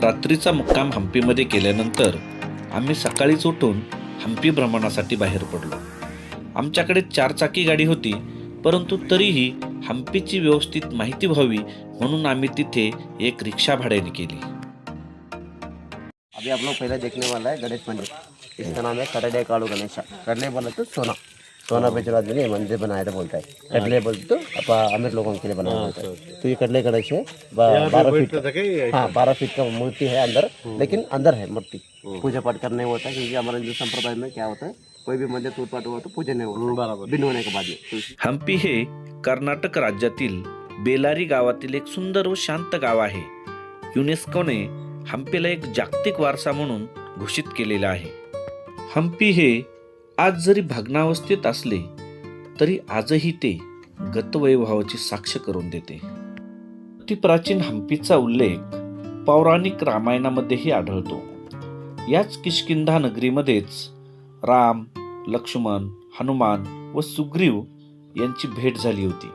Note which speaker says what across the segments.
Speaker 1: रात्रीचा मुक्काम हम्पीमध्ये केल्यानंतर आम्ही सकाळीच उठून हम्पी भ्रमणासाठी बाहेर पडलो. आमच्याकडे 4 चाकी गाडी होती, परंतु तरीही हम्पीची व्यवस्थित माहिती व्हावी म्हणून आम्ही तिथे एक रिक्षा भाड्याने केली.
Speaker 2: अभी आप लोग पहले देखने वाला है गणेश मंदिर. इसका नाम है करडे कालू गणेशा. करडे बोला तो सोना, सोना बेचने वाले ने मंदिर बनाया था बोलता है. कटले बोलते तो आप अमीर लोगों के लिए बनाया होता है. तो ये कटले गणेश है 12 फीट का. हाँ 12 फीट का मूर्ति है अंदर, लेकिन अंदर है मूर्ति. पूजा पाठ करने होता है क्योंकि हमारे हिंदू संप्रदाय में क्या होता है, कोई भी मंदिर टूटपाट हुआ तो पूजन नहीं होता बिन होने के बाद में.
Speaker 1: हम्पी हे कर्नाटक राज्यातील बेलारी गावातील एक सुंदर व शांत गाव आहे. युनेस्कोने हम्पीला एक जागतिक वारसा म्हणून घोषित केलेला आहे. हम्पी हे आज जरी भग्नावस्थेत असले तरी आजही ते गतवैभवाची साक्ष करून देते. अति प्राचीन हम्पीचा उल्लेख पौराणिक रामायणामध्येही आढळतो. याच किष्किंधा नगरीमध्येच राम, लक्ष्मण, हनुमान व सुग्रीव यांची भेट झाली होती.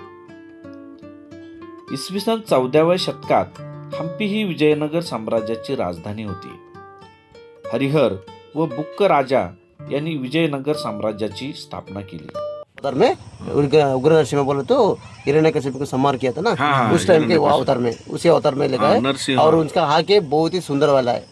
Speaker 1: इसवी सन 14व्या शतकात हम्पी ही विजयनगर साम्राज्याची राजधानी होती. हरिहर व बुक्क राजा यांनी विजयनगर साम्राज्याची स्थापना केली.
Speaker 2: अवतार में उग्र नरसिम्हा बोले तो हिरण्यकशिपु को संहार किया था ना, उस टाइम के वो अवतार में, उसी अवतार में लिखा है. और उनका हाथ के बहुत ही सुंदर वाला है.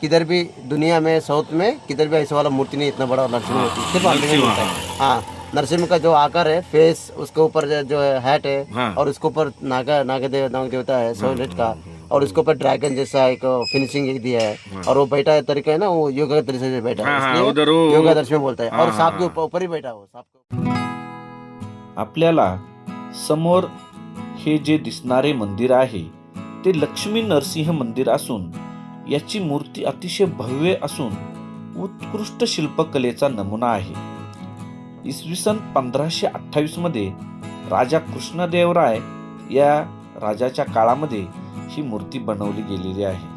Speaker 2: किधर भी दुनिया में साउथ में किधर भी ऐसा वाला मूर्ति नहीं इतना बड़ा नरसिंह होती, सिर्फ हम्पी में मिलता है. हाँ नरसिंह का जो आकार है, फेस, उसके ऊपर जो हैट है, और उसके ऊपर नाग देवता है सोलेट का, और उसके ऊपर ड्रैगन जैसा एक फिनिशिंग दिया है. और वो बैठा तरीका है ना, वो योगा के तरीके से बैठा है, इसलिए योगा दर्शन बोलता है. और सांप के ऊपर ही बैठा हो. सांप के
Speaker 1: आपल्याला समोर हे जे दिसणारे मंदिर आहे ते लक्ष्मी नरसिंह मंदिर असून याची मूर्ती अतिशय भव्य असून उत्कृष्ट शिल्पकलेचा नमुना आहे. इसवी सन 1528 मध्ये राजा कृष्णदेवराय या राजाच्या काळामध्ये ही मूर्ती बनवली गेलेली आहे.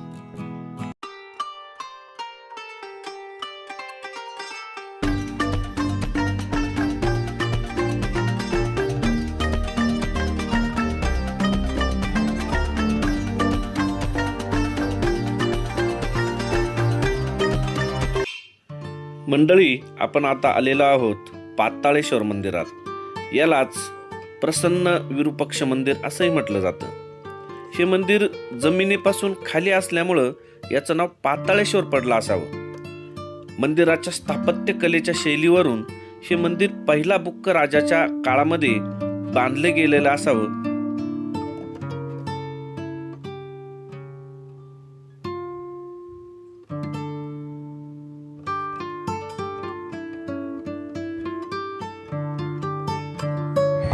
Speaker 1: मंडळी, आपण आता आलेलो आहोत पाताळेश्वर मंदिरात. यालाच प्रसन्न विरूपक्ष मंदिर असंही म्हटलं जातं. हे मंदिर जमिनीपासून खाली असल्यामुळं याचं नाव पाताळेश्वर पडलं असावं. मंदिराच्या स्थापत्य कलेच्या शैलीवरून हे मंदिर पहिला बुक्क राजाच्या काळामध्ये बांधले गेलेलं असावं.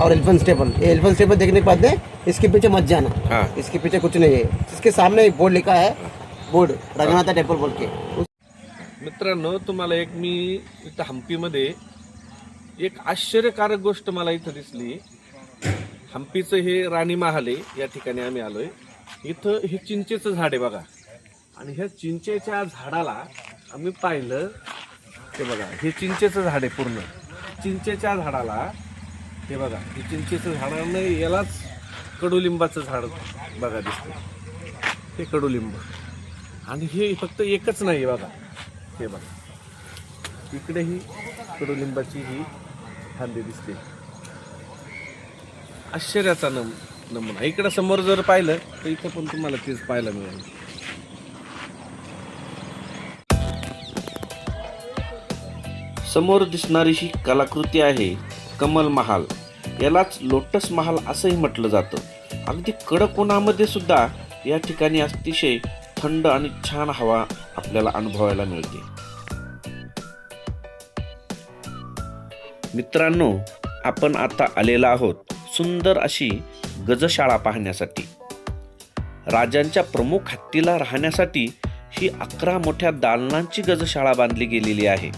Speaker 2: और एलिफेंट स्टेपल, ये एलिफेंट स्टेपल देखने के बाद में इसके पीछे मत जाना.
Speaker 1: हाँ.
Speaker 2: इसके पीछे कुछ नहीं है. इसके सामने एक बोर्ड लिखा है, बोर्ड रंगनाथ टेम्पल बोल के.
Speaker 3: मित्रांनो, तुम्हाला एक मी इथं हम्पीमध्ये एक आश्चर्यकारक गोष्ट मला इथं दिसली. हम्पीचं हे राणी महाल आहे, या ठिकाणी आम्ही आलोय. इथं हे चिंचेचं झाड आहे बघा, आणि ह्या चिंचेच्या झाडाला आम्ही पाहिलं, ते बघा हे चिंचेचं झाड आहे पूर्ण. चिंचेच्या झाडाला हे बघा, हे चिंचेचं झाडानं यालाच कडुलिंबाचं झाड बघा दिसतं. हे कडुलिंब, आणि हे फक्त एकच नाही बघा, हे बघा इकडे ही कडुलिंबाची ही फांदी दिसते. आश्चर्याचा नमुना. इकडे समोर जर पाहिलं तर इथं पण तुम्हाला तेच पाहायला मिळेल.
Speaker 1: समोर दिसणारी ही कलाकृती आहे कमल महाल. यालाच लोटस महाल असंही म्हटलं जातं. अगदी कडक उन्हामध्ये सुद्धा या ठिकाणी अतिशय थंड आणि छान हवा आपल्याला अनुभवायला मिळते. मित्रांनो, आपण आता आलेलो आहोत सुंदर अशी गजशाळा पाहण्यासाठी. राजांच्या प्रमुख हत्तीला राहण्यासाठी ही 11 मोठ्या दालनांची गजशाळा बांधली गेलेली आहे.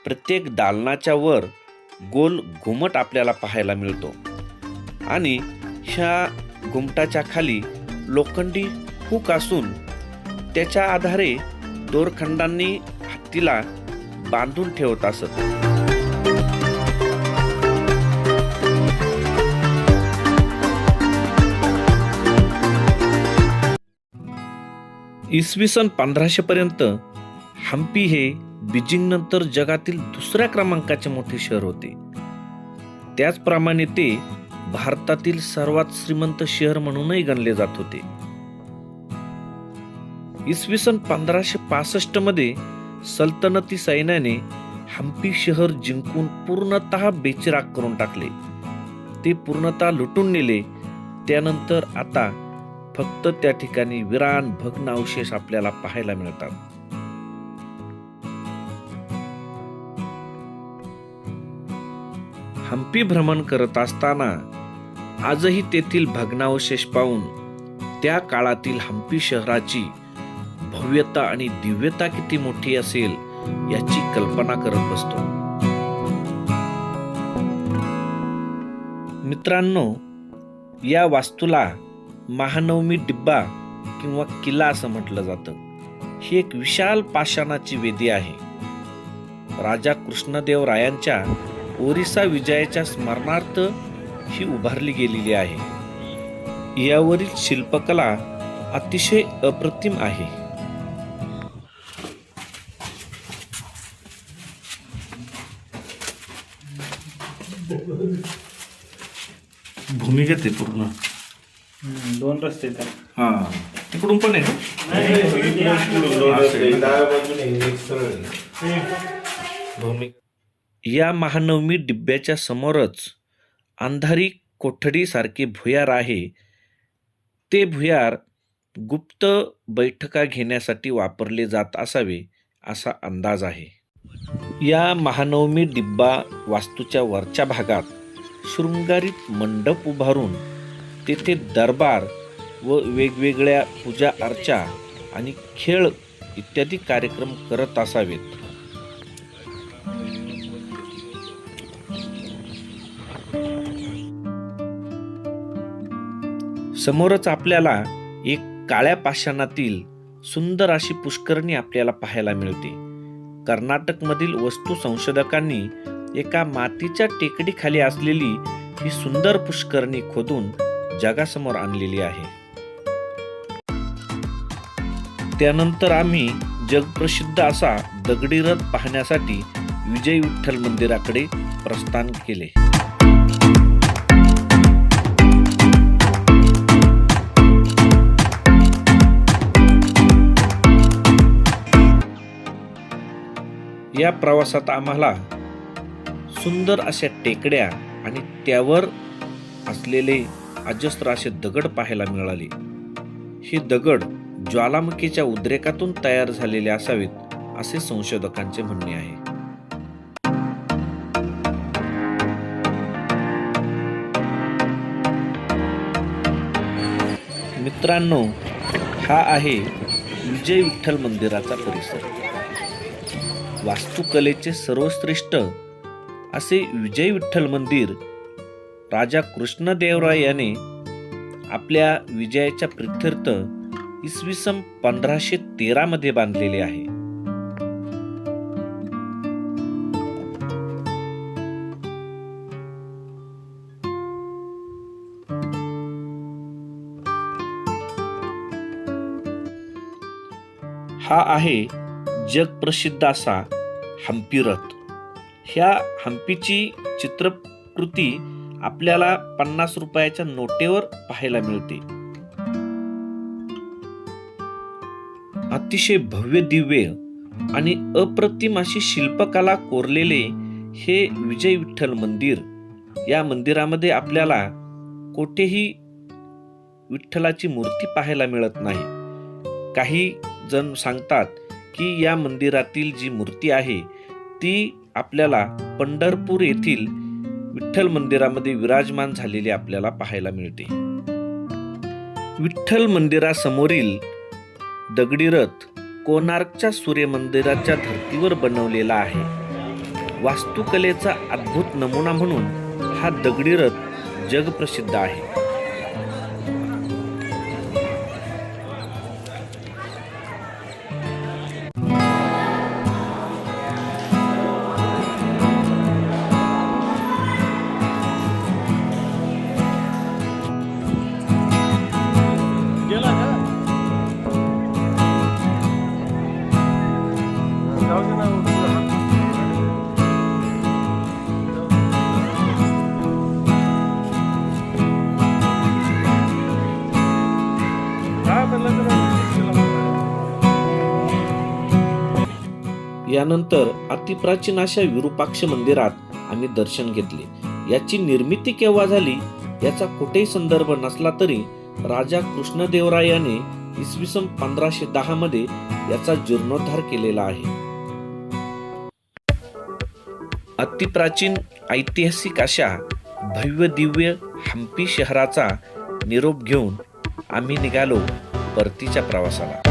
Speaker 1: प्रत्येक दालनाच्या वर गोल घुमट आपल्याला पाहायला मिळतो, आणि ह्या घुमटाच्या खाली लोखंडी हुक असून त्याच्या आधारे दोरखंडांनी हत्तीला बांधून ठेवत असत. इसवी सन 1500 पर्यंत हम्पी हे बीजिंग नंतर जगातील दुसऱ्या क्रमांकाचे मोठे शहर होते. त्याचप्रमाणे ते भारतातील सर्वात श्रीमंत शहर म्हणूनही गणले जात होते. इसवी सन 1565 मध्ये सल्तनती सैन्याने हम्पी शहर जिंकून पूर्णतः बेचिराख करून टाकले. ते पूर्णतः लुटून नेले. त्यानंतर आता फक्त त्या ठिकाणी विरान भग्न अवशेष आपल्याला पाहायला मिळतात. हम्पी भ्रमण करत असताना आजही तेथील भग्नावशेष पाहून त्या काळातील हम्पी शहराची भव्यता आणि दिव्यता किती मोठी असेल याची कल्पना करत बसतो. मित्रांनो, या वास्तूला महानवमी डिब्बा किंवा किल्ला असं म्हटलं जातं. ही एक विशाल पाषाणाची वेदी आहे. राजा कृष्णदेवरायांच्या ओरिसा विजयाच्या स्मरणार्थ ही उभारली गेलेली आहे. यावरील शिल्पकला अतिशय अप्रतिम आहे. भूमिगत आहे पूर्ण.
Speaker 4: 2 रस्ते आहेत.
Speaker 1: हा, तिकडून पण आहे भूमी. या महानवमी डिब्याच्या समोरच अंधारी कोठडी सारखे भुयार आहे. ते भुयार गुप्त बैठका घेण्यासाठी वापरले जात असावे असा अंदाज आहे. या महानवमी डिब्बा वास्तूच्या वरच्या भागात शृंगारित मंडप उभारून तेथे दरबार व वेगवेगळ्या पूजा अर्चा आणि खेळ इत्यादी कार्यक्रम करत असावेत. समोरच आपल्याला एक काळ्या पाषाणातील सुंदर अशी पुष्करणी आपल्याला पाहायला मिळते. कर्नाटकमधील वस्तू संशोधकांनी एका मातीच्या टेकडीखाली असलेली ही सुंदर पुष्करणी खोदून जगासमोर आणलेली आहे. त्यानंतर आम्ही जगप्रसिद्ध असा दगडी रथ पाहण्यासाठी विजय विठ्ठल मंदिराकडे प्रस्थान केले. या प्रवासात आम्हाला सुंदर अशा टेकड्या आणि त्यावर असलेले अजस्त्र असे दगड पाहायला मिळाले. हे दगड ज्वालामुखीच्या उद्रेकातून तयार झालेले असावेत असे संशोधकांचे म्हणणे आहे. मित्रांनो, हा आहे विजय विठ्ठल मंदिराचा परिसर. वास्तुकलेचे सर्वश्रेष्ठ असे विजय विठ्ठल मंदिर राजा कृष्णदेवराय याने आपल्या विजयाच्या प्रीत्यर्थ इसवी सन 1513 मध्ये बांधलेले आहे. हा आहे जगप्रसिद्ध असा हम्पी रथ. ह्या हम्पीची चित्रकृती आपल्याला 50 रुपयाच्या नोटेवर पाहायला मिळते. अतिशय भव्य दिव्य आणि अप्रतिम अशी शिल्पकला कोरलेले हे विजय विठ्ठल मंदिर. या मंदिरामध्ये आपल्याला कोठेही विठ्ठलाची मूर्ती पाहायला मिळत नाही. काही जण सांगतात की या मंदिरातील जी मूर्ती आहे ती आपल्याला पंढरपूर येथील विठ्ठल मंदिरामध्ये विराजमान झालेली आपल्याला पाहायला मिळते. विठ्ठल मंदिरासमोरील दगडी रथ कोणार्कच्या सूर्य मंदिराच्या धर्तीवर बनवलेला आहे. वास्तुकलेचा अद्भुत नमुना म्हणून हा दगडी रथ जगप्रसिद्ध आहे. यानंतर अतिप्राचीन अशा विरूपाक्ष मंदिरात आम्ही दर्शन घेतले. याची निर्मिती केव्हा झाली याचा कुठेही संदर्भ नसला तरी राजा कृष्णदेवरायाने इसवी सन 1510 मध्ये याचा जीर्णोद्धार केलेला आहे. अतिप्राचीन ऐतिहासिक अशा भव्य दिव्य हम्पी शहराचा निरोप घेऊन आम्ही निघालो परतीच्या प्रवासाला.